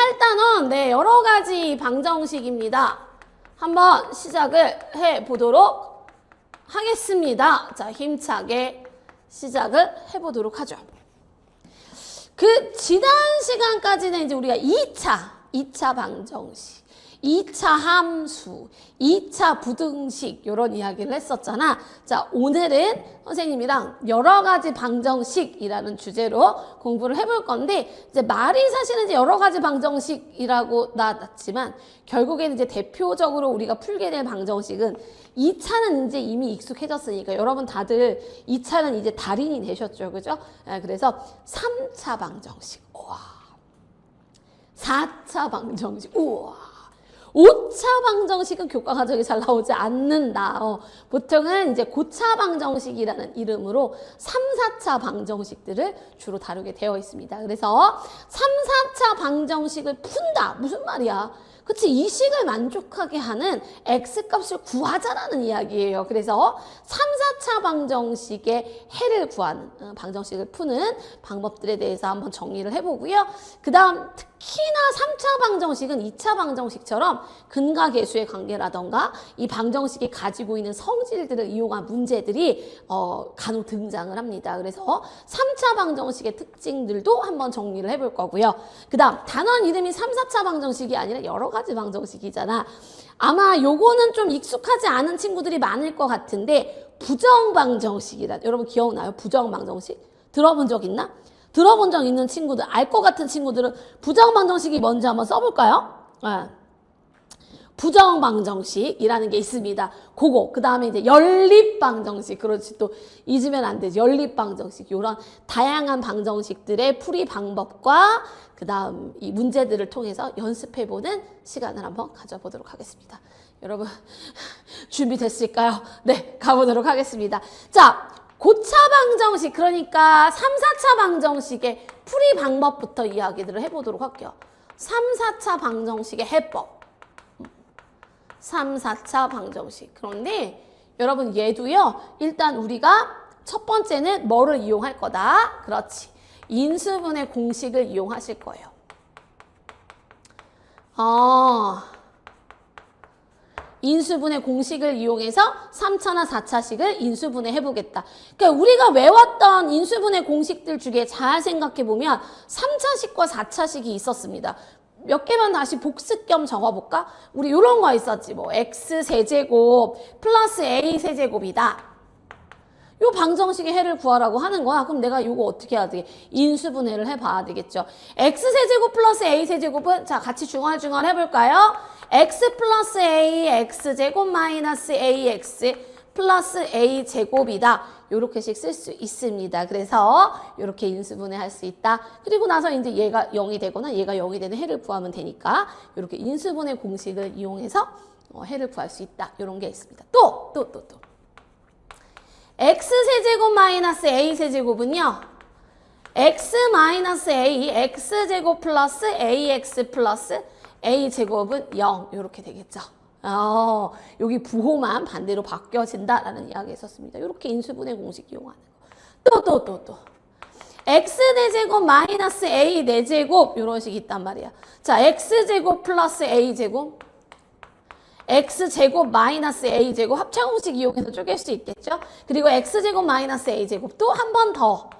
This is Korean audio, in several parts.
8단원 네, 여러 가지 방정식입니다. 한번 시작을 해보도록 하겠습니다. 자, 힘차게 시작을 해보도록 하죠. 그 지난 시간까지는 이제 우리가 2차 방정식, 2차 함수, 2차 부등식 이런 이야기를 했었잖아. 자, 오늘은 선생님이랑 여러 가지 방정식이라는 주제로 공부를 해볼 건데, 이제 말이 사실은 이제 여러 가지 방정식이라고 나왔지만 결국에는 이제 대표적으로 우리가 풀게 될 방정식은 2차는 이제 이미 익숙해졌으니까 여러분 다들 2차는 이제 달인이 되셨죠, 그죠? 그래서 3차 방정식, 우와. 4차 방정식, 우와. 5차 방정식은 교과 과정에 잘 나오지 않는다. 보통은 이제 고차 방정식이라는 이름으로 3, 4차 방정식들을 주로 다루게 되어 있습니다. 그래서 3, 4차 방정식을 푼다. 무슨 말이야? 그치, 이 식을 만족하게 하는 x값을 구하자라는 이야기예요. 그래서 3, 4차 방정식의 해를 구하는 방정식을 푸는 방법들에 대해서 한번 정리를 해보고요. 그 다음 특히나 3차 방정식은 2차 방정식처럼 근과계수의 관계라던가 이 방정식이 가지고 있는 성질들을 이용한 문제들이 간혹 등장을 합니다. 그래서 3차 방정식의 특징들도 한번 정리를 해볼 거고요. 그 다음 단원 이름이 3, 4차 방정식이 아니라 여러 가지 방정식이잖아. 아마 요거는 좀 익숙하지 않은 친구들이 많을 것 같은데 부정방정식이라, 여러분 기억나요? 부정방정식? 들어본 적 있나? 들어본 적 있는 친구들, 알 것 같은 친구들은 부정방정식이 뭔지 한번 써볼까요? 네. 부정방정식이라는 게 있습니다. 그거. 그 다음에 이제 연립방정식. 그렇지, 또 잊으면 안 되지. 연립방정식. 이런 다양한 방정식들의 풀이 방법과 그 다음 이 문제들을 통해서 연습해보는 시간을 한번 가져보도록 하겠습니다. 여러분, 준비됐을까요? 네, 가보도록 하겠습니다. 자, 고차 방정식, 그러니까 3, 4차 방정식의 풀이 방법부터 이야기들을 해보도록 할게요. 3, 4차 방정식의 해법. 3, 4차 방정식. 그런데 여러분 얘도요, 일단 우리가 첫 번째는 뭐를 이용할 거다? 그렇지. 인수분해 공식을 이용하실 거예요. 인수분해 공식을 이용해서 3차나 4차식을 인수분해 해보겠다. 그러니까 우리가 외웠던 인수분해 공식들 중에 잘 생각해보면 3차식과 4차식이 있었습니다. 몇 개만 다시 복습 겸 적어볼까? 우리 이런 거 있었지. 뭐 x세제곱 플러스 a세제곱이다. 요 방정식의 해를 구하라고 하는 거야. 그럼 내가 요거 어떻게 해야 돼? 인수분해를 해봐야 되겠죠. x세제곱 플러스 a세제곱은 자 같이 중얼중얼 해볼까요? x 플러스 a x제곱 마이너스 ax 플러스 a제곱이다. 요렇게씩 쓸 수 있습니다. 그래서 요렇게 인수분해 할 수 있다. 그리고 나서 이제 얘가 0이 되거나 얘가 0이 되는 해를 구하면 되니까 요렇게 인수분해 공식을 이용해서 해를 구할 수 있다. 요런 게 있습니다. 또. x세제곱 마이너스 a세제곱은요. x 마이너스 a, x제곱 플러스 ax 플러스 a제곱은 0. 요렇게 되겠죠. 여기 부호만 반대로 바뀌어진다라는 이야기 했었습니다. 이렇게 인수분해 공식 이용하는 거. 또. x 4제곱 마이너스 a 4제곱 이런 식이 있단 말이야. 자, x제곱 플러스 a제곱 x제곱 마이너스 a제곱 합차 공식 이용해서 쪼갤 수 있겠죠. 그리고 x제곱 마이너스 a제곱 또 한 번 더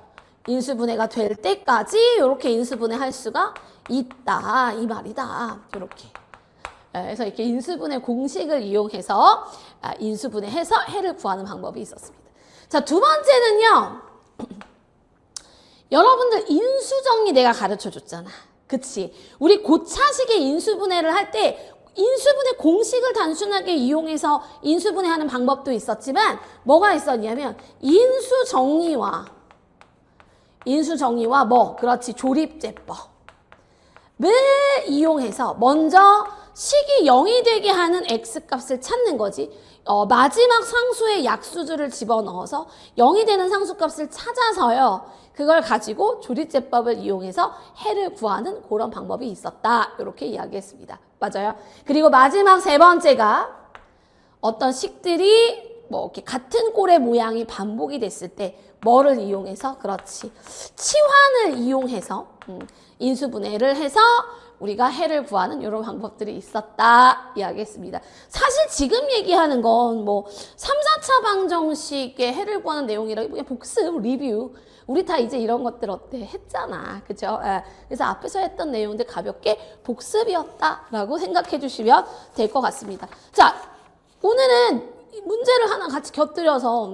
인수분해가 될 때까지 이렇게 인수분해 할 수가 있다. 이 말이다. 이렇게. 그래서 이렇게 인수분해 공식을 이용해서 인수분해해서 해를 구하는 방법이 있었습니다. 자, 두 번째는요. 여러분들 인수정리 내가 가르쳐 줬잖아. 그치? 우리 고차식의 인수분해를 할 때 인수분해 공식을 단순하게 이용해서 인수분해하는 방법도 있었지만 뭐가 있었냐면 인수정리와 그렇지, 조립제법을 이용해서 먼저 식이 0이 되게 하는 x값을 찾는 거지. 마지막 상수의 약수들을 집어넣어서 0이 되는 상수값을 찾아서요. 그걸 가지고 조립제법을 이용해서 해를 구하는 그런 방법이 있었다. 이렇게 이야기했습니다. 맞아요. 그리고 마지막 세 번째가 어떤 식들이 뭐 이렇게 같은 꼴의 모양이 반복이 됐을 때 뭐를 이용해서? 그렇지. 치환을 이용해서 인수분해를 해서 우리가 해를 구하는 이런 방법들이 있었다 이야기했습니다. 사실 지금 얘기하는 건 뭐 3, 4차 방정식의 해를 구하는 내용이라 그냥 복습, 리뷰. 우리 다 이제 이런 것들 어때? 했잖아. 그죠? 예. 그래서 앞에서 했던 내용들 가볍게 복습이었다라고 생각해 주시면 될 것 같습니다. 자, 오늘은 문제를 하나 같이 곁들여서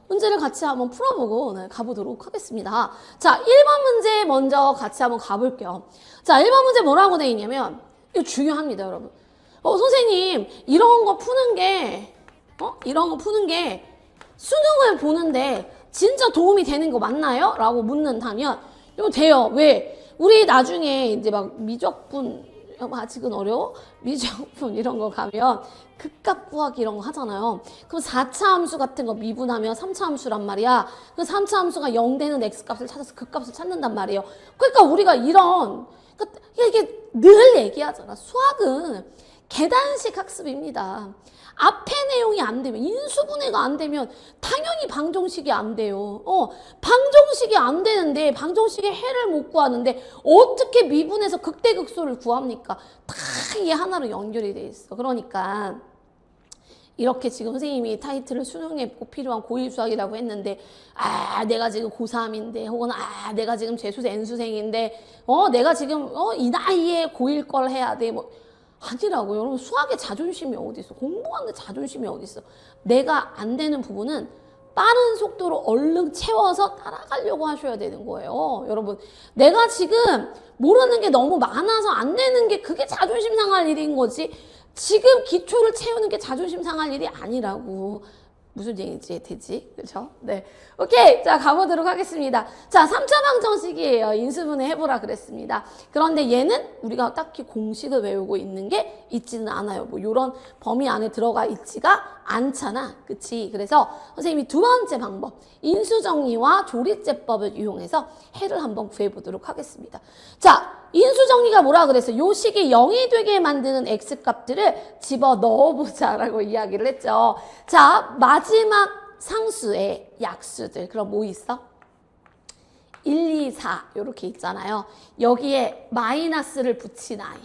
문제를 같이 한번 풀어보고 가보도록 하겠습니다. 자, 1번 문제 먼저 같이 한번 가볼게요. 자, 1번 문제 뭐라고 돼 있냐면 이거 중요합니다, 여러분. 선생님 이런 거 푸는 게 수능을 보는데 진짜 도움이 되는 거 맞나요? 라고 묻는다면 이거 돼요. 왜? 우리 나중에 이제 막 미적분 아직은 어려워? 미적분 이런 거 가면 극값 구하기 이런 거 하잖아요. 그럼 4차 함수 같은 거 미분하면 3차 함수란 말이야. 그 3차 함수가 0 되는 x값을 찾아서 그 값을 찾는단 말이에요. 그러니까 우리가 이게 늘 얘기하잖아. 수학은 계단식 학습입니다. 앞에 내용이 안 되면, 인수분해가 안 되면 당연히 방정식이 안 돼요. 방정식이 안 되는데 방정식의 해를 못 구하는데 어떻게 미분해서 극대극소를 구합니까? 다 이게 하나로 연결이 돼 있어. 그러니까 이렇게 지금 선생님이 타이틀을 수능에 꼭 필요한 고1 수학이라고 했는데 내가 지금 고3인데 혹은 내가 지금 재수생 N수생인데 내가 지금 이 나이에 고1 걸 해야 돼 뭐 아니라고. 여러분 수학의 자존심이 어디 있어? 공부하는데 자존심이 어디 있어? 내가 안 되는 부분은 빠른 속도로 얼른 채워서 따라가려고 하셔야 되는 거예요. 여러분 내가 지금 모르는 게 너무 많아서 안 되는 게 그게 자존심 상할 일인 거지 지금 기초를 채우는 게 자존심 상할 일이 아니라고. 무슨 얘기인지 되지? 그렇죠? 네. 오케이. 자, 가보도록 하겠습니다. 자, 3차 방정식이에요. 인수분해 해보라 그랬습니다. 그런데 얘는 우리가 딱히 공식을 외우고 있는 게 있지는 않아요. 뭐 요런 범위 안에 들어가 있지가 않잖아. 그치? 그래서 선생님이 두 번째 방법, 인수정리와 조리제법을 이용해서 해를 한번 구해보도록 하겠습니다. 자, 인수정리가 뭐라 그랬어요? 요 식이 0이 되게 만드는 x값들을 집어넣어보자 라고 이야기를 했죠. 자, 마지막 상수의 약수들. 그럼 뭐 있어? 1, 2, 4 이렇게 있잖아요. 여기에 마이너스를 붙인 아이.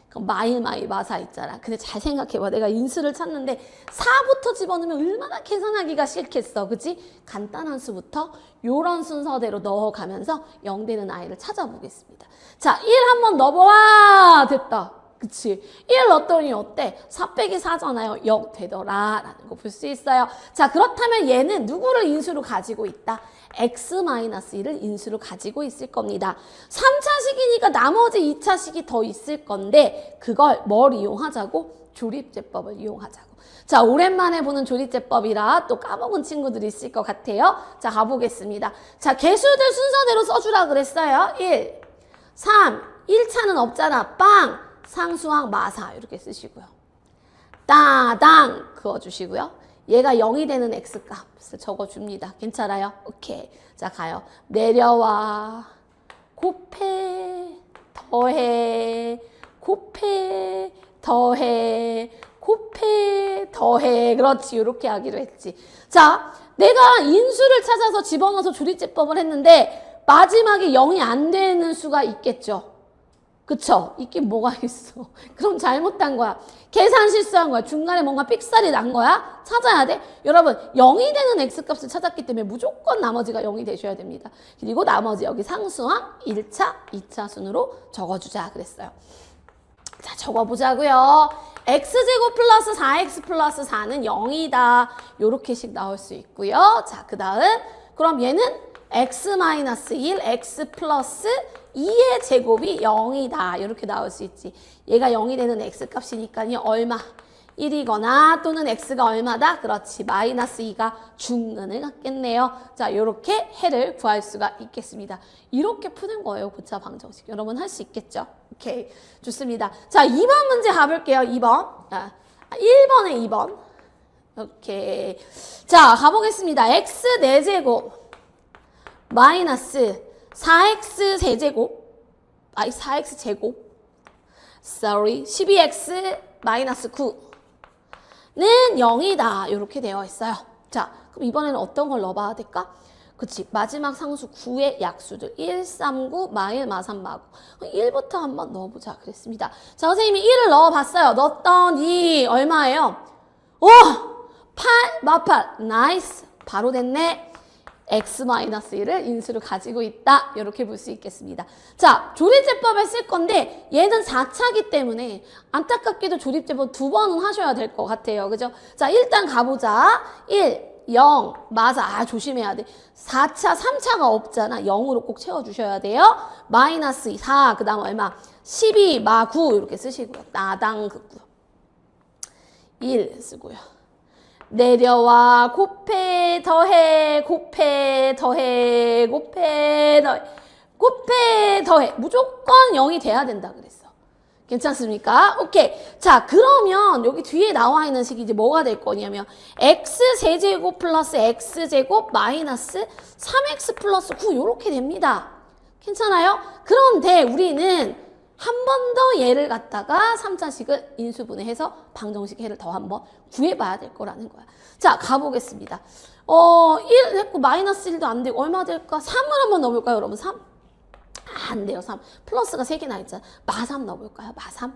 그럼 마사 있잖아. 근데 잘 생각해봐. 내가 인수를 찾는데 4부터 집어넣으면 얼마나 계산하기가 싫겠어. 그치? 간단한 수부터 요런 순서대로 넣어가면서 0 되는 아이를 찾아보겠습니다. 자, 1 한번 넣어봐. 됐다. 그치? 1 넣었더니 어때? 4 빼기 4잖아요. 0 되더라. 라는 거 볼 수 있어요. 자, 그렇다면 얘는 누구를 인수로 가지고 있다? x-1을 인수로 가지고 있을 겁니다. 3차식이니까 나머지 2차식이 더 있을 건데 그걸 뭘 이용하자고? 조립제법을 이용하자고. 자, 오랜만에 보는 조립제법이라 또 까먹은 친구들이 있을 것 같아요. 자, 가보겠습니다. 자, 개수들 순서대로 써주라 그랬어요. 1, 3, 1차는 없잖아. 빵! 상수항 마사 이렇게 쓰시고요. 따당 그어주시고요. 얘가 0이 되는 x값을 적어줍니다. 괜찮아요? 오케이. 자, 가요. 내려와. 곱해. 더해. 곱해. 더해. 곱해. 더해. 그렇지. 이렇게 하기로 했지. 자, 내가 인수를 찾아서 집어넣어서 조리제법을 했는데 마지막에 0이 안 되는 수가 있겠죠. 그쵸? 있긴 뭐가 있어. 그럼 잘못한 거야. 계산 실수한 거야. 중간에 뭔가 삑살이 난 거야. 찾아야 돼. 여러분 0이 되는 x값을 찾았기 때문에 무조건 나머지가 0이 되셔야 됩니다. 그리고 나머지 여기 상수항 1차, 2차 순으로 적어주자 그랬어요. 자, 적어보자고요. x제곱 플러스 4x 플러스 4는 0이다. 요렇게씩 나올 수 있고요. 자, 그 다음 그럼 얘는 x-1, x 플러스 2의 제곱이 0이다. 이렇게 나올 수 있지. 얘가 0이 되는 x값이니까요. 얼마? 1이거나 또는 x가 얼마다? 그렇지. 마이너스 2가 중근을 갖겠네요. 자, 이렇게 해를 구할 수가 있겠습니다. 이렇게 푸는 거예요. 고차 방정식. 여러분 할 수 있겠죠? 오케이. 좋습니다. 자, 2번 문제 가볼게요. 2번. 1번에 2번. 오케이. 자, 가보겠습니다. x 4제곱 마이너스 4x 세제곱, 4x 제곱, 12x 마이너스 9는 0이다. 이렇게 되어 있어요. 자, 그럼 이번에는 어떤 걸 넣어봐야 될까? 그치. 마지막 상수 9의 약수들. 1, 3, 9, 마일, 마삼, 마구. 1부터 한번 넣어보자 그랬습니다. 자, 선생님이 1을 넣어봤어요. 넣었더니 얼마예요? 오! 8, 마팔. 나이스. 바로 됐네. x-1을 인수로 가지고 있다. 이렇게 볼 수 있겠습니다. 자, 조립제법을 쓸 건데 얘는 4차기 때문에 안타깝게도 조립제법 2번은 하셔야 될 것 같아요. 그죠? 자, 일단 가보자. 1, 0, 맞아. 아, 조심해야 돼. 4차, 3차가 없잖아. 0으로 꼭 채워주셔야 돼요. 마이너스 4, 그 다음 얼마? 12, 마 9 이렇게 쓰시고요. 나당 극구. 1 쓰고요. 내려와 곱해 더해 곱해 더해 곱해 더해 곱해 더해 무조건 0이 돼야 된다 그랬어. 괜찮습니까? 오케이. 자, 그러면 여기 뒤에 나와 있는 식이 이제 뭐가 될 거냐면 x세제곱 플러스 x제곱 마이너스 3x 플러스 9 이렇게 됩니다. 괜찮아요? 그런데 우리는 한 번 더 얘를 갖다가 3차식을 인수분해해서 방정식 해를 더 한번 구해봐야 될 거라는 거야. 자, 가보겠습니다. 1 했고 마이너스 1도 안 되고 얼마 될까? 3을 한번 넣어볼까요, 여러분? 3? 안 돼요, 3. 플러스가 3개나 있잖아. 마3 넣어볼까요? 마3.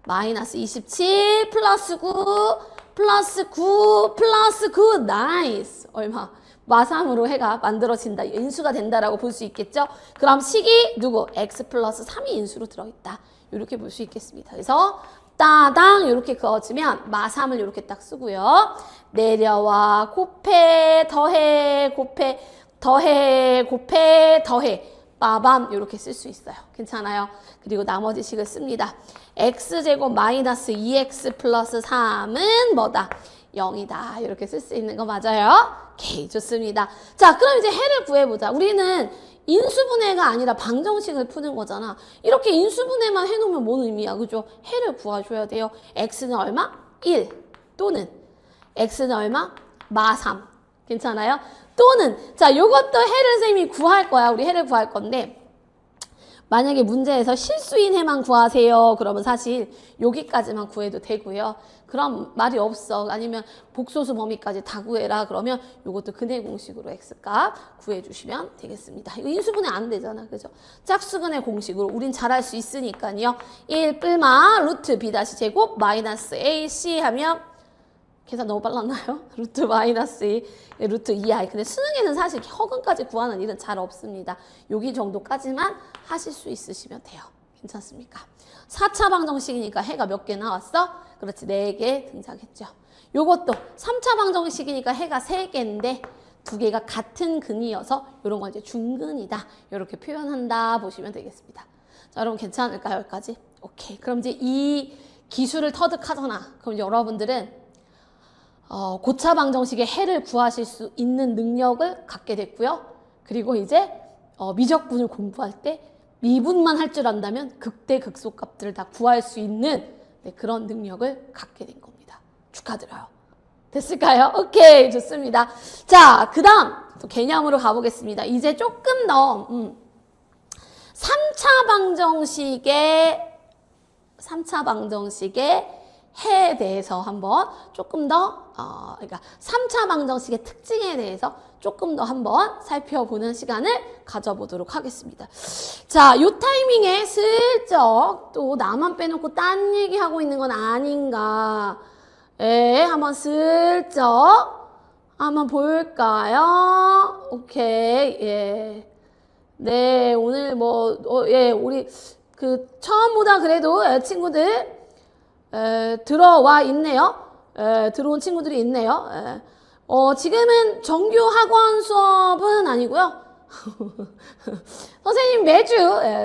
마이너스 27 플러스 9 플러스 9 플러스 9 나이스. 얼마? 마3으로 해가 만들어진다. 인수가 된다라고 볼 수 있겠죠? 그럼 식이 누구? x 플러스 3이 인수로 들어있다. 이렇게 볼 수 있겠습니다. 그래서 따당 이렇게 그어주면 마3을 이렇게 딱 쓰고요. 내려와 곱해 더해 곱해 더해 곱해 더해 빠밤 이렇게 쓸 수 있어요. 괜찮아요? 그리고 나머지 식을 씁니다. x제곱 마이너스 2x 플러스 3은 뭐다? 0이다. 이렇게 쓸 수 있는 거 맞아요? 오케이, 좋습니다. 자, 그럼 이제 해를 구해보자. 우리는 인수분해가 아니라 방정식을 푸는 거잖아. 이렇게 인수분해만 해놓으면 뭔 의미야, 그죠? 해를 구해줘야 돼요. x는 얼마? 1 또는 x는 얼마? 마3. 괜찮아요? 또는 자, 요것도 해를 선생님이 구할 거야. 우리 해를 구할 건데 만약에 문제에서 실수인 해만 구하세요. 그러면 사실 여기까지만 구해도 되고요. 그럼 말이 없어. 아니면 복소수 범위까지 다 구해라. 그러면 이것도 근해 공식으로 x값 구해주시면 되겠습니다. 이거 인수분해 안 되잖아. 그죠? 짝수근해 공식으로 우린 잘할 수 있으니까요. 1 뿔마 루트 b 다시 제곱 마이너스 ac 하면 계산 너무 빨랐나요? 루트 마이너스 2, 루트 2i. 근데 수능에는 사실 허근까지 구하는 일은 잘 없습니다. 여기 정도까지만 하실 수 있으시면 돼요. 괜찮습니까? 4차 방정식이니까 해가 몇 개 나왔어? 그렇지, 4개 등장했죠. 요것도 3차 방정식이니까 해가 3개인데 2개가 같은 근이어서 이런 걸 이제 중근이다. 이렇게 표현한다 보시면 되겠습니다. 자, 여러분 괜찮을까요? 여기까지? 오케이. 그럼 이제 이 기술을 터득하잖아. 그럼 여러분들은 고차 방정식의 해를 구하실 수 있는 능력을 갖게 됐고요. 그리고 이제 미적분을 공부할 때 미분만 할 줄 안다면 극대 극소값들을 다 구할 수 있는 그런 능력을 갖게 된 겁니다. 축하드려요. 됐을까요? 오케이, 좋습니다. 자, 그 다음 또 개념으로 가보겠습니다. 이제 조금 더 3차 방정식의 해에 대해서 한번 조금 더 그러니까 3차 방정식의 특징에 대해서 조금 더 한번 살펴보는 시간을 가져보도록 하겠습니다. 자, 요 타이밍에 슬쩍 또 나만 빼놓고 딴 얘기하고 있는 건 아닌가. 한번 슬쩍 한번 볼까요? 오케이. 예. 네, 오늘 우리 처음보다 그래도 친구들 들어와 있네요. 들어온 친구들이 있네요. 지금은 정규 학원 수업은 아니고요. 선생님 매주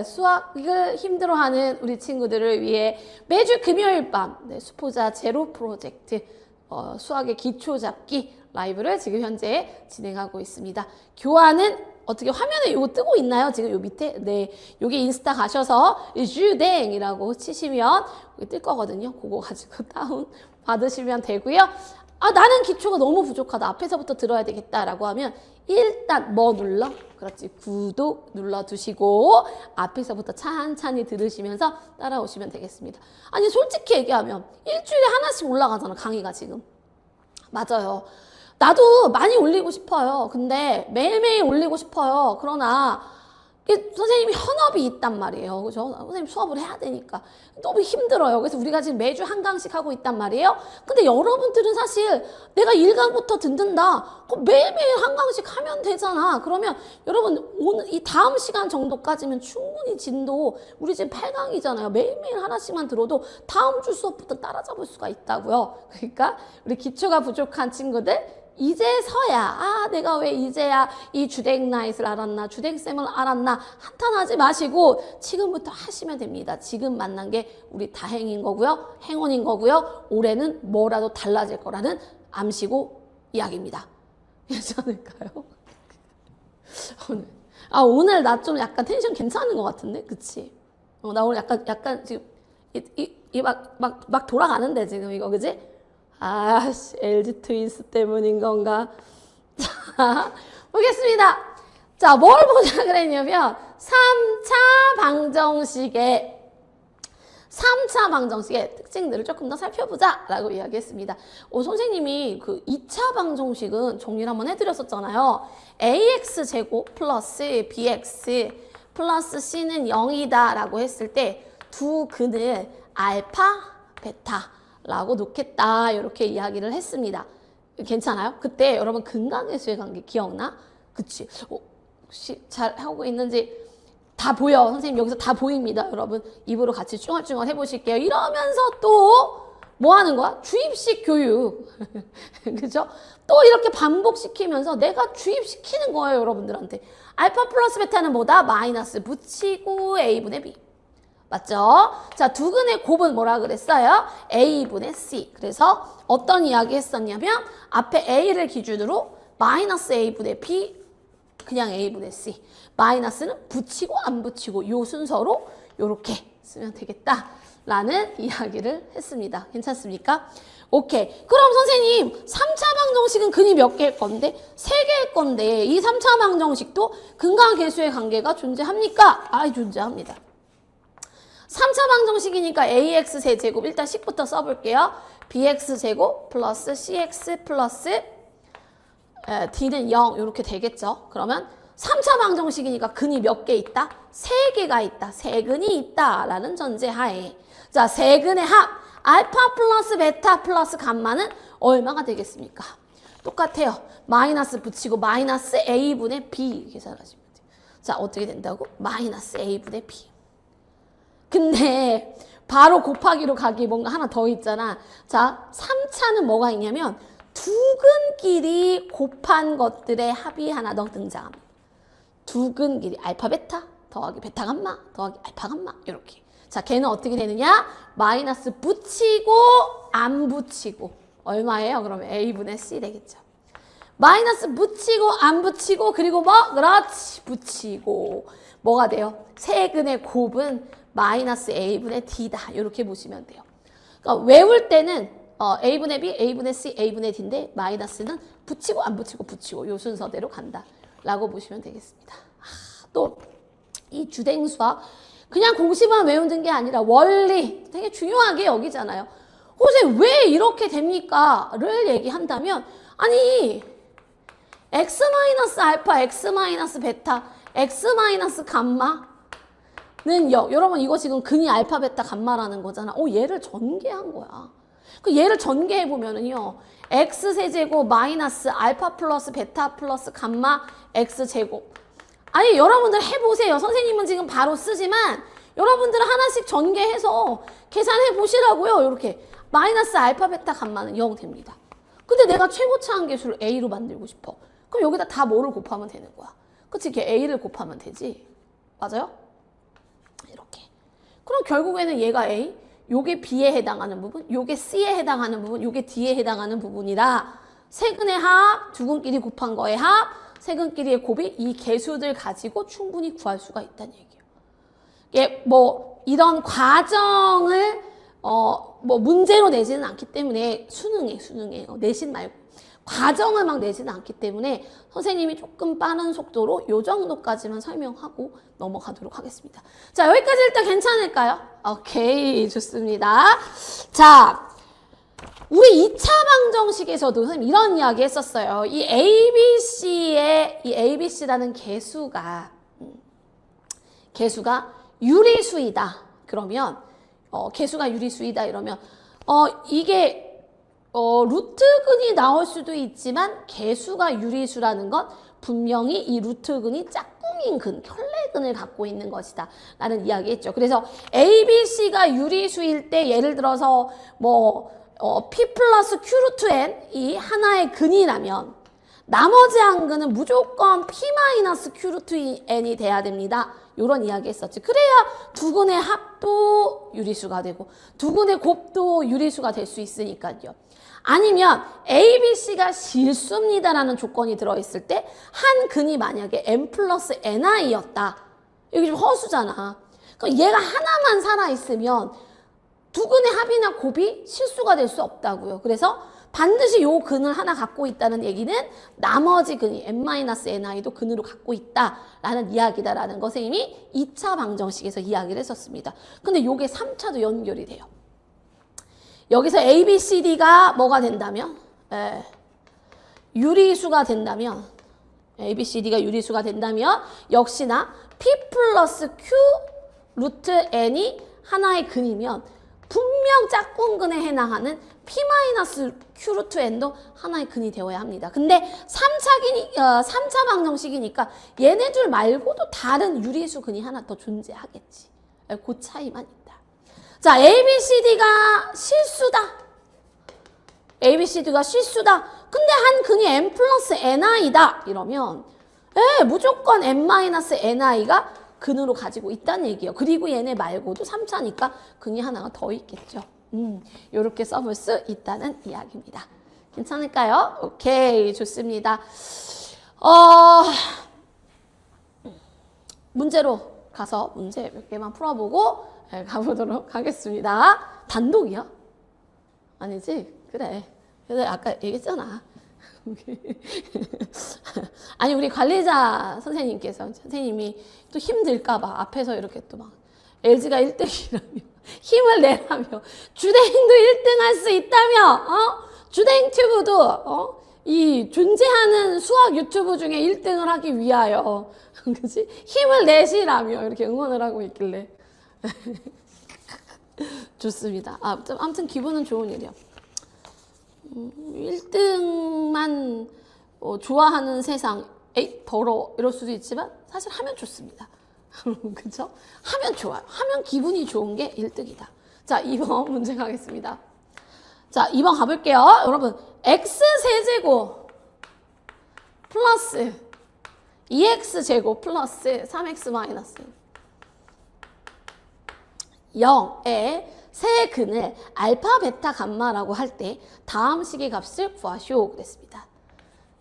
수학을 힘들어하는 우리 친구들을 위해 매주 금요일 밤 수포자 제로 프로젝트 수학의 기초 잡기 라이브를 지금 현재 진행하고 있습니다. 교환은 어떻게 화면에 이거 뜨고 있나요? 지금 요 밑에? 네. 여기 인스타 가셔서 주댕이라고 치시면 뜰 거거든요. 그거 가지고 다운 받으시면 되고요. 나는 기초가 너무 부족하다. 앞에서부터 들어야 되겠다라고 하면 일단 뭐 눌러? 그렇지. 구독 눌러두시고 앞에서부터 찬찬히 들으시면서 따라오시면 되겠습니다. 아니 솔직히 얘기하면 일주일에 하나씩 올라가잖아. 강의가 지금. 맞아요. 나도 많이 올리고 싶어요. 근데 매일매일 올리고 싶어요. 그러나 선생님이 현업이 있단 말이에요. 그죠? 선생님 수업을 해야 되니까. 너무 힘들어요. 그래서 우리가 지금 매주 한 강씩 하고 있단 말이에요. 근데 여러분들은 사실 내가 1강부터 듣는다. 그럼 매일매일 한 강씩 하면 되잖아. 그러면 여러분 오늘 이 다음 시간 정도까지면 충분히 진도 우리 지금 8강이잖아요. 매일매일 하나씩만 들어도 다음 주 수업부터 따라잡을 수가 있다고요. 그러니까 우리 기초가 부족한 친구들 이제서야 내가 왜 이제야 이 주댕나잇을 알았나 주댕쌤을 알았나 한탄하지 마시고 지금부터 하시면 됩니다. 지금 만난 게 우리 다행인 거고요. 행운인 거고요. 올해는 뭐라도 달라질 거라는 암시고 이야기입니다. 괜찮을까요? 오늘 나 좀 약간 텐션 괜찮은 것 같은데? 그치? 나 오늘 약간 지금 막 돌아가는데 지금 이거 그지? LG 트윈스 때문인 건가? 자, 보겠습니다. 자, 뭘 보자 그랬냐면 3차 방정식의 특징들을 조금 더 살펴보자 라고 이야기했습니다. 선생님이 그 2차 방정식은 정리를 한번 해드렸었잖아요. AX제곱 플러스 BX 플러스 C는 0이다 라고 했을 때 두 근을 알파, 베타 라고 놓겠다 이렇게 이야기를 했습니다. 괜찮아요? 그때 여러분 근각계수의 관계 기억나? 그치? 혹시 잘 하고 있는지 다 보여. 선생님 여기서 다 보입니다. 여러분 입으로 같이 쭝얼쭝얼 해보실게요. 이러면서 또 뭐 하는 거야? 주입식 교육. 그죠? 또 이렇게 반복시키면서 내가 주입시키는 거예요. 여러분들한테. 알파 플러스 베타는 뭐다? 마이너스 붙이고 A분의 B. 맞죠? 자, 두 근의 곱은 뭐라 그랬어요? A분의 C. 그래서 어떤 이야기 했었냐면 앞에 A를 기준으로 마이너스 A분의 B, 그냥 A분의 C. 마이너스는 붙이고 안 붙이고 요 순서로 요렇게 쓰면 되겠다라는 이야기를 했습니다. 괜찮습니까? 오케이. 그럼 선생님 3차 방정식은 근이 몇 개일 건데? 3개일 건데 이 3차 방정식도 근과 계수의 관계가 존재합니까? 존재합니다. 3차 방정식이니까 ax 세제곱 일단 식부터 써볼게요. bx 제곱 플러스 cx 플러스 d는 0 이렇게 되겠죠. 그러면 3차 방정식이니까 근이 몇 개 있다? 3개가 있다. 3근이 있다 라는 전제하에 자, 3근의 합 알파 플러스 베타 플러스 감마는 얼마가 되겠습니까? 똑같아요. 마이너스 붙이고 마이너스 a분의 b 계산하시면 돼요. 자, 어떻게 된다고? 마이너스 a분의 b. 근데 바로 곱하기로 가기 뭔가 하나 더 있잖아. 자, 3차는 뭐가 있냐면 두 근끼리 곱한 것들의 합이 하나 더 등장합니다. 두 근끼리 알파 베타 더하기 베타 감마 더하기 알파 감마 이렇게. 자, 걔는 어떻게 되느냐? 마이너스 붙이고 안 붙이고 얼마예요? 그러면 A분의 C 되겠죠. 마이너스 붙이고 안 붙이고 그리고 뭐? 그렇지. 붙이고 뭐가 돼요? 세근의 곱은 마이너스 A분의 D다. 이렇게 보시면 돼요. 그러니까 외울 때는 A분의 B, A분의 C, A분의 D인데 마이너스는 붙이고 안 붙이고 붙이고 요 순서대로 간다. 라고 보시면 되겠습니다. 또 이 주댕수학 그냥 공식만 외우는 게 아니라 원리 되게 중요하게 여기잖아요. 선생님 왜 이렇게 됩니까? 를 얘기한다면 아니 x 마이너스 알파, x 마이너스 베타, x 마이너스 감마는 여러분 이거 지금 근이 알파, 베타, 감마라는 거잖아. 얘를 전개한 거야. 그 얘를 전개해 보면은요. x 세제곱 마이너스 알파 플러스 베타 플러스 감마 x 제곱. 아니 여러분들 해보세요. 선생님은 지금 바로 쓰지만 여러분들은 하나씩 전개해서 계산해 보시라고요. 이렇게 마이너스 알파 베타 감마는 0 됩니다. 근데 내가 최고차항 계수를 A로 만들고 싶어. 그럼 여기다 다 뭐를 곱하면 되는 거야. 그치? 이렇게 A를 곱하면 되지. 맞아요? 이렇게. 그럼 결국에는 얘가 A, 요게 B에 해당하는 부분, 요게 C에 해당하는 부분, 요게 D에 해당하는 부분이라 세근의 합, 두 근끼리 곱한 거의 합, 세근끼리의 곱이 이 계수들 가지고 충분히 구할 수가 있다는 얘기예요. 이게 뭐 이런 과정을 뭐 문제로 내지는 않기 때문에 수능에 내신 말고 과정을 막 내지는 않기 때문에 선생님이 조금 빠른 속도로 요 정도까지만 설명하고 넘어가도록 하겠습니다. 자, 여기까지 일단 괜찮을까요? 오케이, 좋습니다. 자, 우리 2차 방정식에서도 선생님 이런 이야기 했었어요. 이 ABC라는 개수가 유리수이다. 그러면 개수가 유리수이다 이러면 이게 루트근이 나올 수도 있지만 개수가 유리수라는 건 분명히 이 루트근이 짝꿍인 근, 켤레근을 갖고 있는 것이다 라는 이야기했죠. 그래서 ABC가 유리수일 때 예를 들어서 뭐 P 플러스 Q 루트 N 이 하나의 근이라면 나머지 한 근은 무조건 P 마이너스 Q 루트 N이 돼야 됩니다. 이런 이야기 했었지. 그래야 두 근의 합도 유리수가 되고 두 근의 곱도 유리수가 될 수 있으니까요. 아니면 ABC가 실수입니다라는 조건이 들어있을 때 한 근이 만약에 n 플러스 ni였다. 여기 좀 허수잖아. 그럼 얘가 하나만 살아있으면 두 근의 합이나 곱이 실수가 될 수 없다고요. 그래서 반드시 요 근을 하나 갖고 있다는 얘기는 나머지 근이 n-ni도 근으로 갖고 있다라는 이야기다라는 거 선생님이 2차 방정식에서 이야기를 했었습니다. 근데 요게 3차도 연결이 돼요. 여기서 A, B, C, D가 뭐가 된다면? 유리수가 된다면 A, B, C, D가 유리수가 된다면 역시나 P 플러스 Q 루트 N이 하나의 근이면 분명 짝꿍근에 해당하는 P 마이너스 Q 루트 N도 하나의 근이 되어야 합니다. 근데 3차 방정식이니까 얘네 둘 말고도 다른 유리수 근이 하나 더 존재하겠지. 그 차이만 있다. 자, A, B, C, D가 실수다. A, B, C, D가 실수다. 근데 한 근이 n 플러스 ni다. 이러면 무조건 n-ni가 근으로 가지고 있다는 얘기예요. 그리고 얘네 말고도 3차니까 근이 하나가 더 있겠죠. 요렇게 써볼 수 있다는 이야기입니다. 괜찮을까요? 오케이, 좋습니다. 문제로 가서 문제 몇 개만 풀어보고 가보도록 하겠습니다. 단독이야? 아니지? 그래 아까 얘기했잖아. 아니 우리 관리자 선생님이 또 힘들까봐 앞에서 이렇게 또 막 LG가 1등이라며 힘을 내라며 주댕도 1등 할 수 있다며 주댕 튜브도 이 존재하는 수학 유튜브 중에 1등을 하기 위하여 그치? 힘을 내시라며 이렇게 응원을 하고 있길래 좋습니다. 아무튼 기분은 좋은 일이요. 1등만 좋아하는 세상, 에이 더러워 이럴 수도 있지만 사실 하면 좋습니다. 그쵸? 하면 좋아요. 하면 기분이 좋은 게 1등이다. 자, 2번 문제 가겠습니다. 자, 2번 가볼게요. 여러분, x세제곱 플러스 2x제곱 플러스 3x 마이너스 0의 세 근을 알파, 베타, 감마라고 할 때 다음 식의 값을 구하시오 그랬습니다.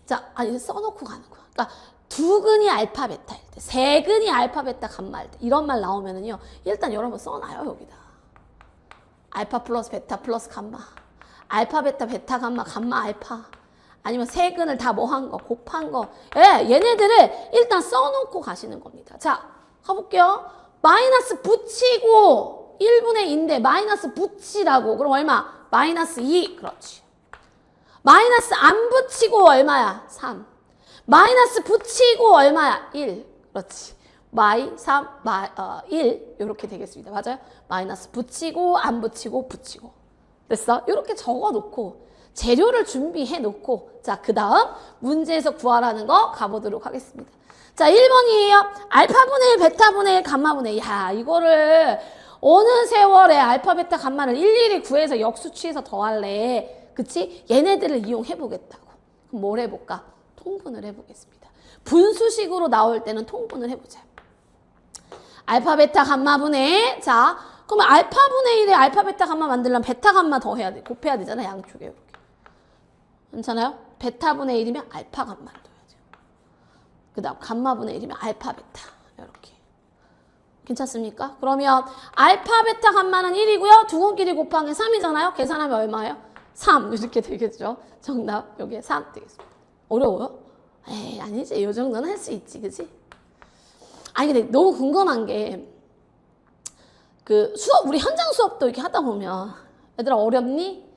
자, 아니 써놓고 가는 거야. 그러니까 두 근이 알파, 베타일 때, 세 근이 알파, 베타, 감마일 때 이런 말 나오면은요, 일단 여러분 써놔요 여기다. 알파 플러스 베타 플러스 감마, 알파, 베타, 베타, 감마, 감마, 알파. 아니면 세 근을 다 뭐 한 거, 곱한 거. 얘네들을 일단 써놓고 가시는 겁니다. 자, 가볼게요. 마이너스 붙이고 1분의 2인데 마이너스 붙이라고. 그럼 얼마? 마이너스 2. 그렇지. 마이너스 안 붙이고 얼마야? 3. 마이너스 붙이고 얼마야? 1. 그렇지. 3, 1 이렇게 되겠습니다. 맞아요? 마이너스 붙이고 안 붙이고 붙이고. 됐어? 이렇게 적어놓고 재료를 준비해 놓고 자, 그 다음 문제에서 구하라는 거 가보도록 하겠습니다. 자, 1번이에요. 알파분의 1, 베타분의 1, 감마분의 1. 야, 이거를 어느 세월에 알파, 베타, 감마를 일일이 구해서 역수 취해서 더할래. 그치? 얘네들을 이용해 보겠다고. 그럼 뭘 해볼까? 통분을 해보겠습니다. 분수식으로 나올 때는 통분을 해보자. 알파, 베타, 감마분의 자, 그러면 알파분의 1에 알파, 베타, 감마 만들려면 베타, 감마 더 해야 돼. 곱해야 되잖아, 양쪽에. 이렇게. 괜찮아요? 베타분의 1이면 알파, 감마를 둬야죠. 그 다음 감마분의 1이면 알파, 베타. 이렇게. 괜찮습니까? 그러면 알파, 베타, 감마는 1이고요. 두 근끼리 곱한 게 3이잖아요. 계산하면 얼마예요? 3 이렇게 되겠죠. 정답 여기에 3 되겠습니다. 어려워요? 에이, 아니지. 이 정도는 할 수 있지. 그치? 아니 근데 너무 궁금한 게 그 수업, 우리 현장 수업도 이렇게 하다 보면 얘들아 어렵니?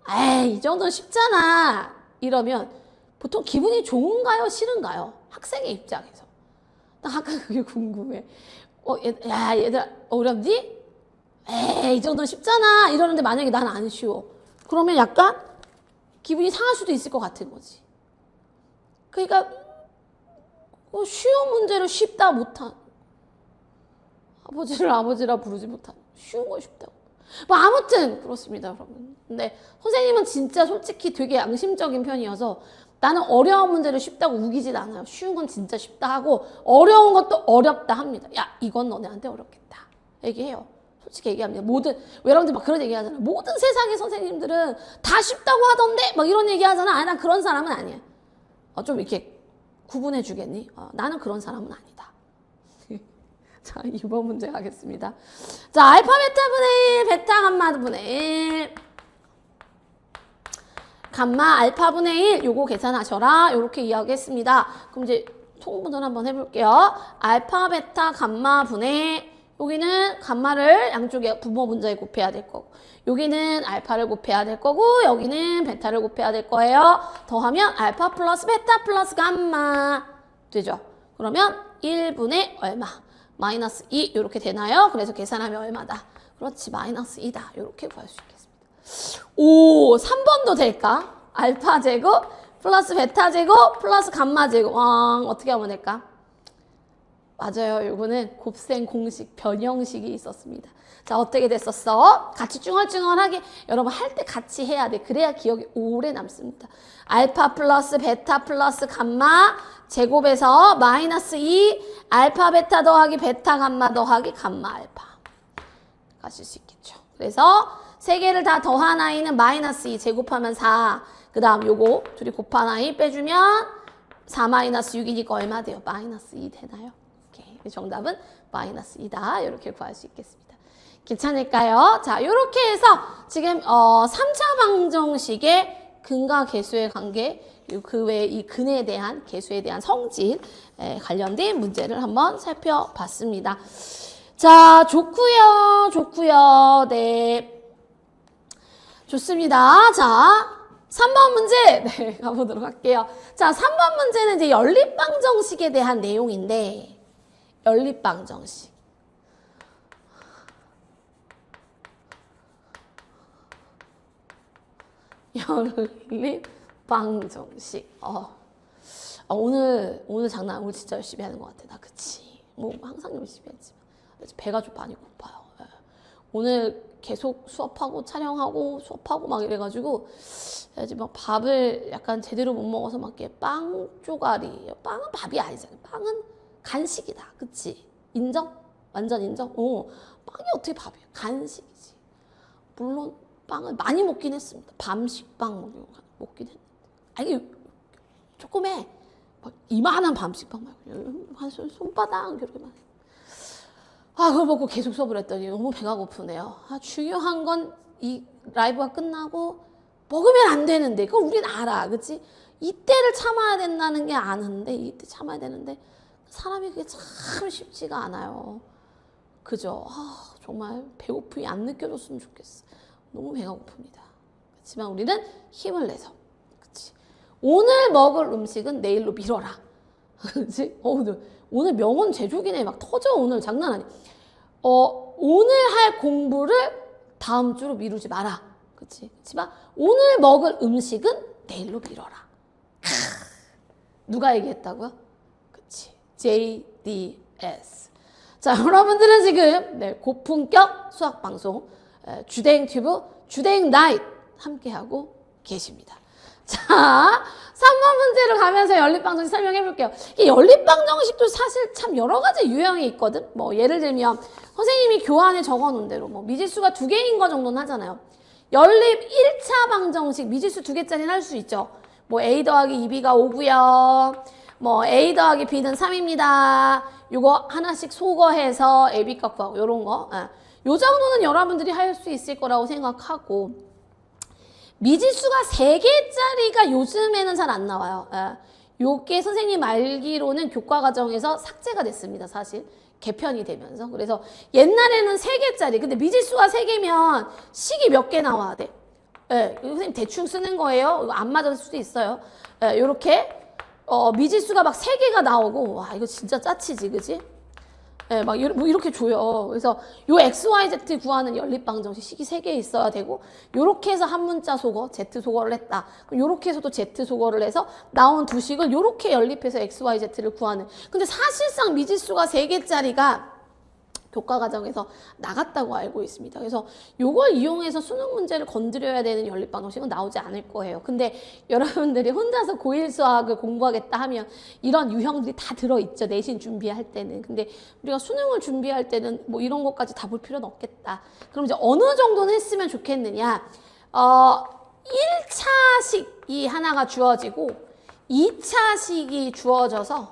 에이, 이 정도는 쉽잖아. 이러면 보통 기분이 좋은가요? 싫은가요? 학생의 입장에서. 나 아까 그게 궁금해. 야, 얘들아, 어렵니? 에이, 이 정도는 쉽잖아. 이러는데 만약에 나는 안 쉬워. 그러면 약간 기분이 상할 수도 있을 것 같은 거지. 그러니까 쉬운 문제를 쉽다 못한 아버지를 아버지라 부르지 못한 쉬운 거 쉽다고. 뭐 아무튼 그렇습니다, 여러분. 근데 선생님은 진짜 솔직히 되게 양심적인 편이어서 나는 어려운 문제를 쉽다고 우기진 않아요. 쉬운 건 진짜 쉽다 하고 어려운 것도 어렵다 합니다. 야, 이건 너네한테 어렵겠다 얘기해요. 솔직히 얘기합니다. 여러분들 막 그런 얘기 하잖아요. 모든 세상의 선생님들은 다 쉽다고 하던데 막 이런 얘기 하잖아. 아니, 난 그런 사람은 아니야. 좀 이렇게 구분해 주겠니? 나는 그런 사람은 아니다. 자, 2번 문제 가겠습니다. 자, 알파 베타 분의 1, 베타 감마 분의 1. 감마 알파 분의 1 요거 계산하셔라. 요렇게 이야기했습니다. 그럼 이제 통분을 한번 해볼게요. 알파 베타 감마 분의 여기는 감마를 양쪽에 분모 분자에 곱해야 될 거고 여기는 알파를 곱해야 될 거고 여기는 베타를 곱해야 될 거예요. 더하면 알파 플러스 베타 플러스 감마 되죠. 그러면 1분의 얼마 마이너스 2 이렇게 되나요? 그래서 계산하면 얼마다? 그렇지, 마이너스 2다. 이렇게 구할 수 있겠습니다. 오, 3번도 될까? 알파 제곱 플러스 베타 제곱 플러스 감마 제곱. 어떻게 하면 될까? 맞아요. 이거는 곱셈 공식 변형식이 있었습니다. 자, 어떻게 됐었어? 같이 쭝얼쭝얼하게 여러분 할 때 같이 해야 돼. 그래야 기억이 오래 남습니다. 알파 플러스 베타 플러스 감마 제곱에서 마이너스 2 알파 베타 더하기 베타 감마 더하기 감마 알파 가실 수 있겠죠. 그래서 세 개를 다 더한 아이는 마이너스 2 제곱하면 4. 그 다음 요거 둘이 곱한 아이 빼주면 4 마이너스 6이니까 얼마 돼요? 마이너스 2 되나요? 정답은 마이너스 2다. 이렇게 구할 수 있겠습니다. 괜찮을까요? 자, 이렇게 해서 지금 3차 방정식의 근과 계수의 관계, 그 외에 이 근에 대한 계수에 대한 성질에 관련된 문제를 한번 살펴봤습니다. 자, 좋고요. 네, 좋습니다. 자, 3번 문제 네, 가보도록 할게요. 자, 3번 문제는 이제 연립방정식에 대한 내용인데 연립방정식. 연립방정식. 오늘 장난, 오늘 진짜 열심히 하는 것 같아. 나 그치. 뭐 항상 열심히 했지만 배가 좀 많이 고파요. 오늘 계속 수업하고 촬영하고 수업하고 막 이래가지고 이제 막 밥을 약간 제대로 못 먹어서 막 이렇게 빵 쪼가리. 빵은 밥이 아니잖아. 빵은 간식이다. 그치? 인정? 완전 인정? 빵이 어떻게 밥이야? 간식이지. 물론 빵을 많이 먹긴 했습니다. 밤식빵 먹긴 했는데. 아니, 조금해. 막 이만한 밤식빵 말고 한 손바닥 이렇게만 해. 그걸 먹고 계속 수업을 했더니 너무 배가 고프네요. 중요한 건 이 라이브가 끝나고 먹으면 안 되는데 그걸 우린 알아. 그치? 이때를 참아야 된다는 게 아는데 이때 참아야 되는데 사람이 그게 참 쉽지가 않아요. 그죠? 정말 배고픔이 안 느껴졌으면 좋겠어. 너무 배가 고픕니다. 그렇지만 우리는 힘을 내서. 그치? 오늘 먹을 음식은 내일로 미뤄라. 그치? 오늘 명언 제조기네. 막 터져. 오늘 장난 아니야. 오늘 할 공부를 다음 주로 미루지 마라. 그치? 그렇지만 오늘 먹을 음식은 내일로 미뤄라. 누가 얘기했다고요? 그치? JDS. 자, 여러분들은 지금 고품격 수학방송 주댕 튜브 주댕 나잇 함께하고 계십니다. 자, 3번 문제로 가면서 연립방정식 설명해 볼게요. 이 연립방정식도 사실 참 여러 가지 유형이 있거든. 뭐 예를 들면 선생님이 교환에 적어 놓은 대로 뭐 미지수가 2개인 거 정도는 하잖아요. 연립 1차 방정식 미지수 2개짜리는 할 수 있죠. 뭐 A 더하기 2B가 5고요. 뭐 A 더하기 B는 3입니다. 요거 하나씩 소거해서 AB 값 구하고 요런 거. 요 정도는 여러분들이 할 수 있을 거라고 생각하고 미지수가 3개짜리가 요즘에는 잘 안 나와요. 요게 선생님 알기로는 교과 과정에서 삭제가 됐습니다. 사실 개편이 되면서. 그래서 옛날에는 3개짜리. 근데 미지수가 3개면 식이 몇 개 나와야 돼? 예, 선생님 대충 쓰는 거예요. 이거 안 맞을 수도 있어요. 예, 요렇게 미지수가 막 3개가 나오고 와 이거 진짜 짜치지 그지? 예, 막 뭐 이렇게 줘요. 그래서 요 XYZ 구하는 연립방정식 식이 3개 있어야 되고 요렇게 해서 한 문자 속어 Z 속어를 했다. 그럼 요렇게 해서 또 Z 속어를 해서 나온 두 식을 요렇게 연립해서 XYZ를 구하는. 근데 사실상 미지수가 3개짜리가 교과 과정에서 나갔다고 알고 있습니다. 그래서 요걸 이용해서 수능 문제를 건드려야 되는 연립방정식은 나오지 않을 거예요. 근데 여러분들이 혼자서 고1 수학을 공부하겠다 하면 이런 유형들이 다 들어있죠. 내신 준비할 때는. 근데 우리가 수능을 준비할 때는 뭐 이런 것까지 다 볼 필요는 없겠다. 그럼 이제 어느 정도는 했으면 좋겠느냐. 1차식이 하나가 주어지고 2차식이 주어져서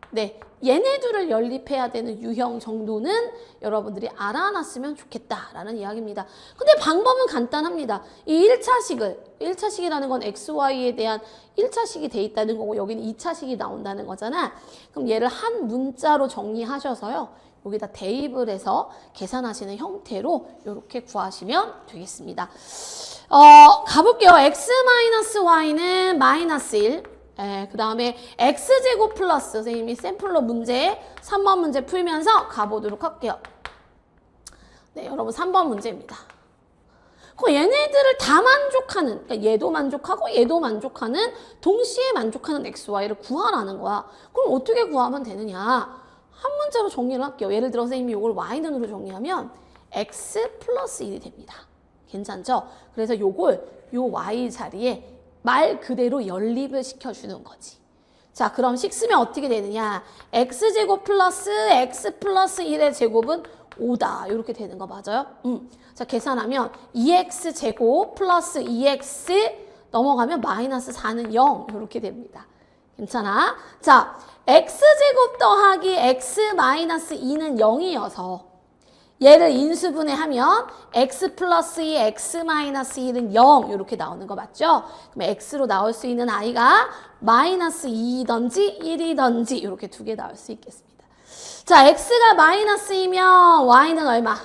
네. 얘네들을 연립해야 되는 유형 정도는 여러분들이 알아놨으면 좋겠다라는 이야기입니다. 근데 방법은 간단합니다. 이 1차식이라는 건 XY에 대한 1차식이 돼 있다는 거고 여기는 2차식이 나온다는 거잖아. 그럼 얘를 한 문자로 정리하셔서요. 여기다 대입을 해서 계산하시는 형태로 이렇게 구하시면 되겠습니다. 가볼게요. X-Y는 마이너스 1. 그 다음에 x제곱 플러스 선생님이 샘플러 문제 3번 문제 풀면서 가보도록 할게요. 네, 여러분 3번 문제입니다. 얘네들을 다 만족하는, 그러니까 얘도 만족하고 얘도 만족하는 동시에 만족하는 xy를 구하라는 거야. 그럼 어떻게 구하면 되느냐? 한 문자로 정리를 할게요. 예를 들어 선생님이 이걸 y는으로 정리하면 x 플러스 1이 됩니다. 괜찮죠? 그래서 요걸 요 y 자리에 말 그대로 연립을 시켜주는 거지. 자, 그럼 식 쓰면 어떻게 되느냐. x제곱 플러스 x 플러스 1의 제곱은 5다. 이렇게 되는 거 맞아요? 자, 계산하면 2x제곱 플러스 2x 넘어가면 마이너스 4는 0. 이렇게 됩니다. 괜찮아? 자, x제곱 더하기 x 마이너스 2는 0이어서 얘를 인수분해하면 x 플러스 2, x 마이너스 1은 0 이렇게 나오는 거 맞죠? 그럼 x로 나올 수 있는 i가 마이너스 2이든지 1이든지 이렇게 두 개 나올 수 있겠습니다. 자, x가 마이너스 2면 y는 얼마?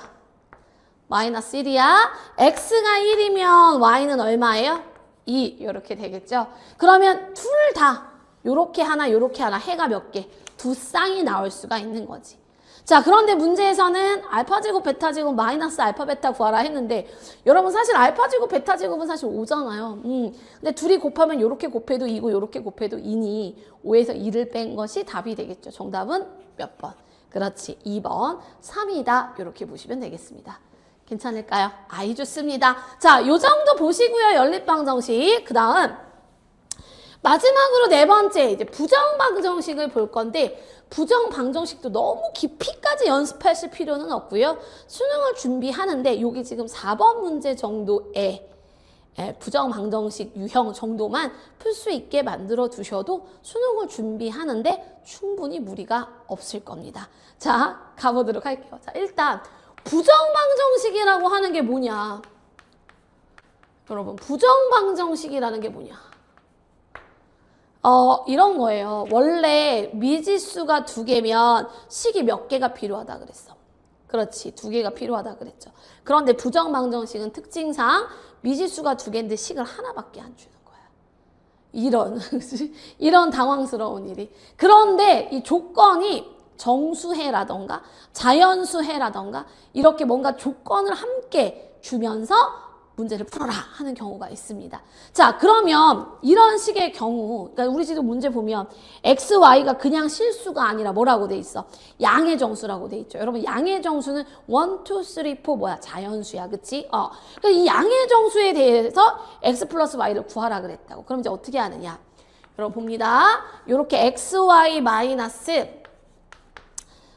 마이너스 1이야. x가 1이면 y는 얼마예요? 2 이렇게 되겠죠? 그러면 둘 다 요렇게 하나 요렇게 하나 해가 몇 개? 두 쌍이 나올 수가 있는 거지. 자, 그런데 문제에서는 알파제곱, 베타제곱, 마이너스 알파, 베타 구하라 했는데 여러분 사실 알파제곱, 베타제곱은 사실 5잖아요. 근데 둘이 곱하면 요렇게 곱해도 2고 요렇게 곱해도 2니 5에서 2를 뺀 것이 답이 되겠죠. 정답은 몇 번? 그렇지, 2번, 3이다. 이렇게 보시면 되겠습니다. 괜찮을까요? 아이 좋습니다. 자, 요 정도 보시고요. 연립방정식. 그 다음 마지막으로 네 번째 이제 부정방정식을 볼 건데 부정방정식도 너무 깊이까지 연습하실 필요는 없고요. 수능을 준비하는데 여기 지금 4번 문제 정도의 부정방정식 유형 정도만 풀 수 있게 만들어 두셔도 수능을 준비하는데 충분히 무리가 없을 겁니다. 자, 가보도록 할게요. 자, 일단 부정방정식이라고 하는 게 뭐냐? 여러분, 부정방정식이라는 게 뭐냐? 이런 거예요. 원래 미지수가 2개면 식이 몇 개가 필요하다 그랬어. 그렇지, 2개가 필요하다 그랬죠. 그런데 부정방정식은 특징상 미지수가 2개인데 식을 하나밖에 안 주는 거야. 이런 당황스러운 일이. 그런데 이 조건이 정수해라던가 자연수해라던가 이렇게 뭔가 조건을 함께 주면서 문제를 풀어라 하는 경우가 있습니다. 자, 그러면 이런 식의 경우, 그러니까 우리 지금 문제 보면 x, y가 그냥 실수가 아니라 뭐라고 돼 있어? 양의 정수라고 돼 있죠. 여러분, 양의 정수는 1, 2, 3, 4 뭐야? 자연수야, 그치? 그러니까 이 양의 정수에 대해서 x 플러스 y를 구하라 그랬다고. 그럼 이제 어떻게 하느냐? 여러분 봅니다. 요렇게 xy 마이너스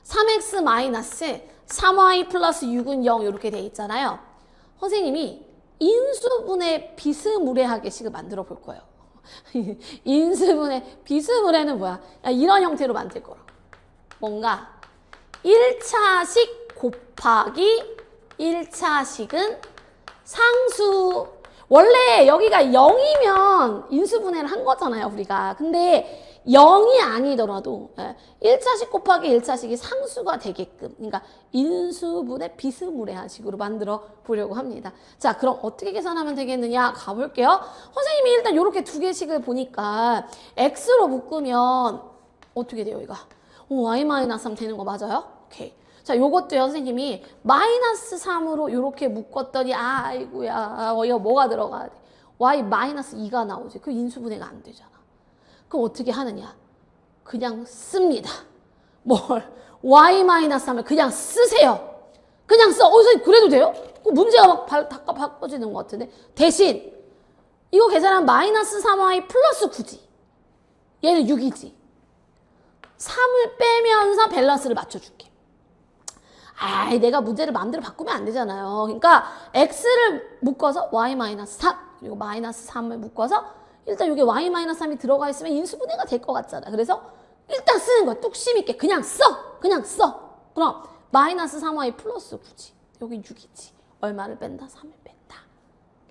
3x 마이너스 3y 플러스 6은 0 이렇게 돼 있잖아요. 선생님이 인수분해 비스무리하게 식을 만들어 볼 거예요. 인수분해 비스무리는 뭐야? 이런 형태로 만들 거라. 뭔가 1차식 곱하기 1차식은 상수. 원래 여기가 0이면 인수분해를 한 거잖아요, 우리가. 근데 0이 아니더라도 1차식 곱하기 1차식이 상수가 되게끔, 그러니까 인수분해 비스무리한 식으로 만들어 보려고 합니다. 자, 그럼 어떻게 계산하면 되겠느냐 가볼게요. 선생님이 일단 이렇게 두 개씩을 보니까 x로 묶으면 어떻게 돼요, 이거? y-3 되는 거 맞아요? 오케이. 자, 요것도요, 선생님이 -3으로 이렇게 묶었더니, 아이고야, 이거 뭐가 들어가야 돼? y-2가 나오지. 그 인수분해가 안 되잖아. 그럼 어떻게 하느냐? 그냥 씁니다. 뭘? y-3을 그냥 쓰세요. 그냥 써. 선생님, 그래도 돼요? 그 문제가 막 바꿔지는 것 같은데. 대신, 이거 계산하면 -3y 플러스 9지. 얘는 6이지. 3을 빼면서 밸런스를 맞춰줄게. 내가 문제를 마음대로 바꾸면 안 되잖아요. 그러니까 x를 묶어서 y-3 그리고 -3을 묶어서 일단 이게 y-3이 들어가 있으면 인수분해가 될 것 같잖아. 그래서 일단 쓰는 거야. 뚝심 있게 그냥 써. 그냥 써. 그럼 -3y 플러스 9지. 여기 6이지. 얼마를 뺀다? 3을 뺀다.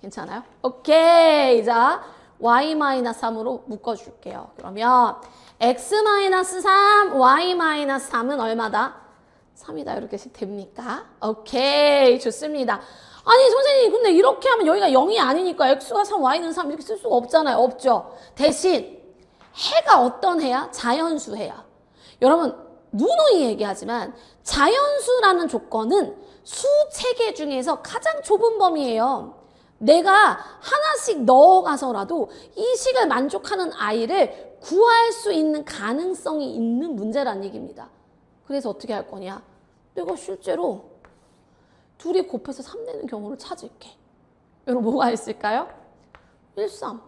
괜찮아요? 오케이. 자, y-3으로 묶어줄게요. 그러면 x-3, y-3은 얼마다? 3이다. 이렇게씩 됩니까? 오케이. 좋습니다. 아니, 선생님, 근데 이렇게 하면 여기가 0이 아니니까 x가 3, y는 3 이렇게 쓸 수가 없잖아요. 없죠? 대신 해가 어떤 해야? 자연수 해야. 여러분, 누누이 얘기하지만 자연수라는 조건은 수 체계 중에서 가장 좁은 범위예요. 내가 하나씩 넣어가서라도 이 식을 만족하는 아이를 구할 수 있는 가능성이 있는 문제란 얘기입니다. 그래서 어떻게 할 거냐? 내가 실제로 둘이 곱해서 3 되는 경우를 찾을게. 여러분 뭐가 있을까요? 1, 3.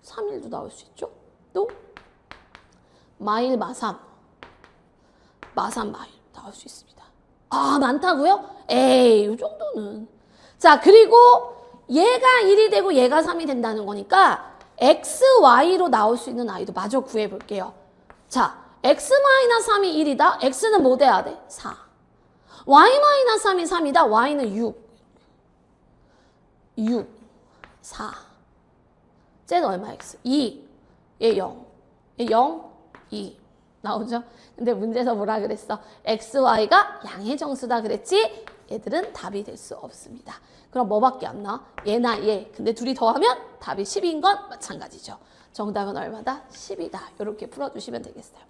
3, 1도 나올 수 있죠. 또 마1, 마3. 마3, 마1 나올 수 있습니다. 많다고요? 에이, 이 정도는. 자, 그리고 얘가 1이 되고 얘가 3이 된다는 거니까 x, y로 나올 수 있는 아이도 마저 구해볼게요. 자, x-3이 1이다. x는 뭐 돼야 돼? 4. y-3이 3이다. y는 6. 6, 4. 쟤는 얼마 x? 2. 얘 0. 얘 0, 2. 나오죠? 근데 문제에서 뭐라 그랬어? x, y가 양의 정수다 그랬지? 얘들은 답이 될 수 없습니다. 그럼 뭐밖에 안 나와? 얘나 얘. 근데 둘이 더하면 답이 10인 건 마찬가지죠. 정답은 얼마다? 10이다. 이렇게 풀어주시면 되겠어요.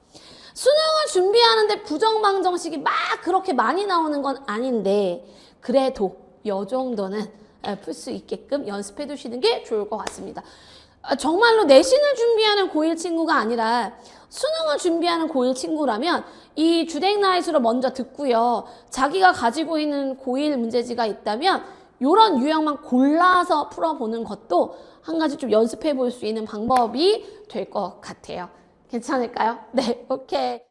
수능을 준비하는데 부정방정식이 막 그렇게 많이 나오는 건 아닌데 그래도 이 정도는 풀 수 있게끔 연습해 두시는 게 좋을 것 같습니다. 정말로 내신을 준비하는 고1 친구가 아니라 수능을 준비하는 고1 친구라면 이 주댕나잇으로 먼저 듣고요. 자기가 가지고 있는 고1 문제지가 있다면 이런 유형만 골라서 풀어보는 것도 한 가지 좀 연습해 볼 수 있는 방법이 될 것 같아요. 괜찮을까요? 네, 오케이.